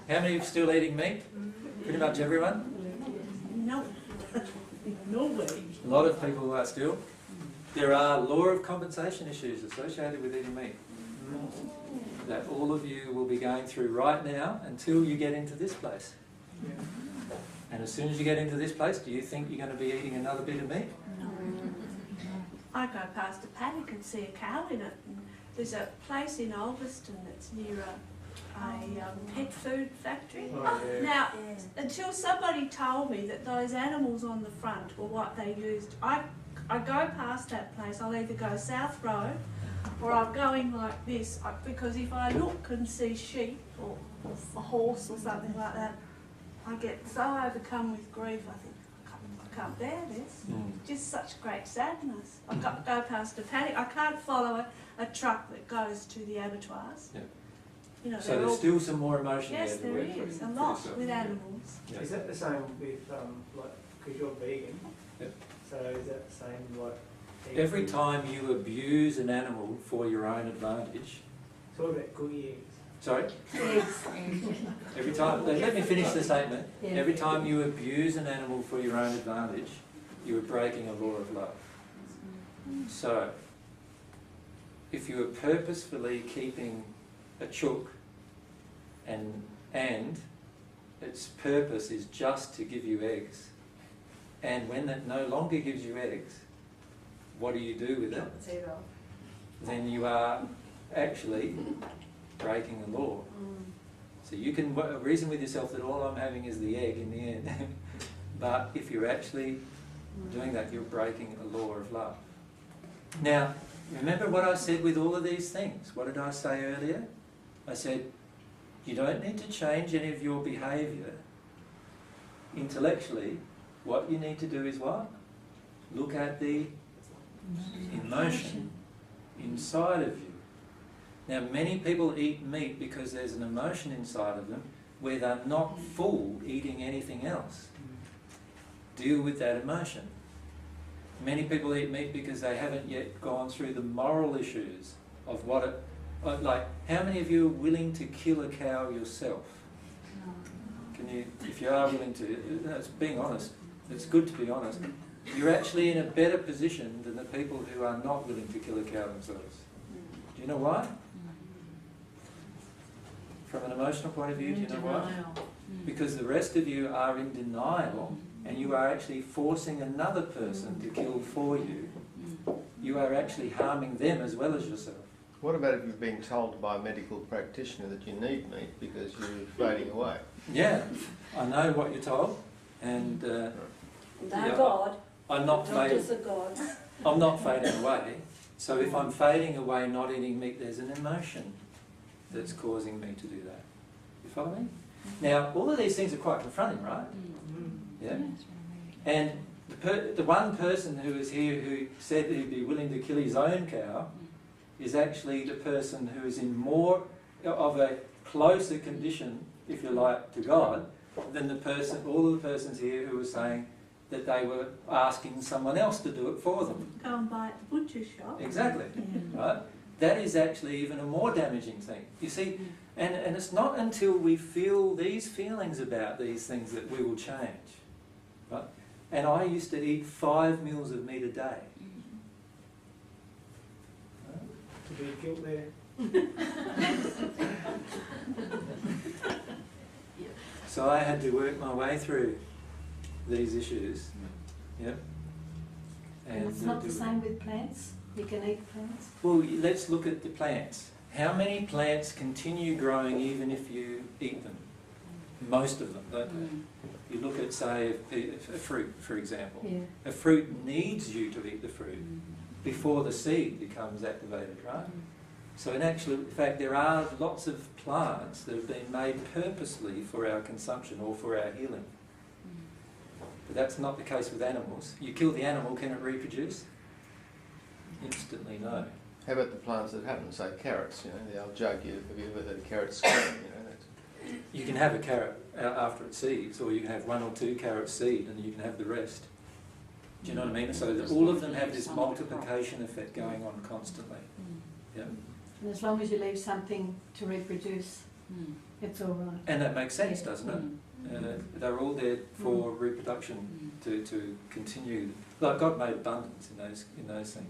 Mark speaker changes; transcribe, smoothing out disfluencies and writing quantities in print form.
Speaker 1: How many are still eating meat? Pretty much everyone?
Speaker 2: No. No way.
Speaker 1: A lot of people are still. There are law of compensation issues associated with eating meat that all of you will be going through right now until you get into this place. And as soon as you get into this place, do you think you're going to be eating another bit of meat?
Speaker 2: No. I go past a paddock and see a cow in it. And there's a place in Ulverston that's near a pet food factory. Now, until somebody told me that those animals on the front were what they used, I go past that place. I'll either go South Road or I'm going like this, because if I look and see sheep or a horse or something like that, I get so overcome with grief. I think, I can't bear this. Just such great sadness. I go past a paddock. I can't follow a truck that goes to the abattoirs.
Speaker 1: Yeah.
Speaker 2: You know,
Speaker 1: So there's still some more emotion
Speaker 2: yes,
Speaker 1: there to
Speaker 2: there
Speaker 1: work
Speaker 2: is
Speaker 1: through.
Speaker 2: a lot with animals.
Speaker 1: Yeah.
Speaker 3: Is that the same with, like, because you're vegan?
Speaker 1: Yep.
Speaker 3: So is that the same, like...
Speaker 1: Every time you abuse an animal for your own advantage...
Speaker 3: It's all about cookie eggs.
Speaker 1: Sorry?
Speaker 4: Eggs.
Speaker 1: Every time... Let me finish the statement. Yeah. Every time you abuse an animal for your own advantage, you are breaking a law of love. So, if you are purposefully keeping a chook and its purpose is just to give you eggs, and when it no longer gives you eggs, what do you do with it? Then you are actually breaking the law. So you can reason with yourself that all I'm having is the egg in the end, but if you're actually doing that, you're breaking a law of love. Now, remember what I said with all of these things. What did I say earlier? I said, you don't need to change any of your behaviour intellectually. What you need to do is what? Look at the emotion inside of you. Now, many people eat meat because there's an emotion inside of them where they're not full eating anything else. Deal with that emotion. Many people eat meat because they haven't yet gone through the moral issues of what it... Like, how many of you are willing to kill a cow yourself? Can you, if you are willing to, it's being honest, it's good to be honest. You're actually in a better position than the people who are not willing to kill a cow themselves. Do you know why? From an emotional point of view, do you know why? Because the rest of you are in denial and you are actually forcing another person to kill for you. You are actually harming them as well as yourself.
Speaker 5: What about if you're being told by a medical practitioner that you need meat because you're fading away?
Speaker 1: Yeah, I know what you're told, and
Speaker 4: God.
Speaker 1: I'm not fading.
Speaker 4: Doctors are God.
Speaker 1: I'm not fading away. So if I'm fading away, not eating meat, there's an emotion that's causing me to do that. You follow me? Now, all of these things are quite confronting, right? Yeah. And the one person who is here who said he'd be willing to kill his own cow is actually the person who is in more of a closer condition, if you like, to God than the person, all of the persons here who were saying that they were asking someone else to do it for them.
Speaker 2: Go and buy at the butcher shop.
Speaker 1: Exactly, right? That is actually even a more damaging thing. You see, and it's not until we feel these feelings about these things that we will change, right? And I used to eat 5 meals of meat a day.
Speaker 3: To be guilt there.
Speaker 1: So I had to work my way through these issues. Yep.
Speaker 4: And it's not the same with plants? You can eat plants?
Speaker 1: Well, let's look at the plants. How many plants continue growing even if you eat them? Most of them, don't they? You look at, say, a fruit, for example.
Speaker 4: Yeah.
Speaker 1: A fruit needs you to eat the fruit before the seed becomes activated, right? So in actual fact, there are lots of plants that have been made purposely for our consumption or for our healing. But that's not the case with animals. You kill the animal, can it reproduce? Instantly, no.
Speaker 5: How about the plants that haven't, say carrots, you know, the old joke, have you ever heard of carrots growing, you know, that's...
Speaker 1: You can have a carrot after it seeds, or you can have 1 or 2 carrots seed and you can have the rest. Do you know what I mean? So that all of them have this multiplication effect going on constantly. Yeah.
Speaker 4: And as long as you leave something to reproduce, It's all right.
Speaker 1: And that makes sense, doesn't it? They're all there for reproduction, to continue. Like God made abundance in those things.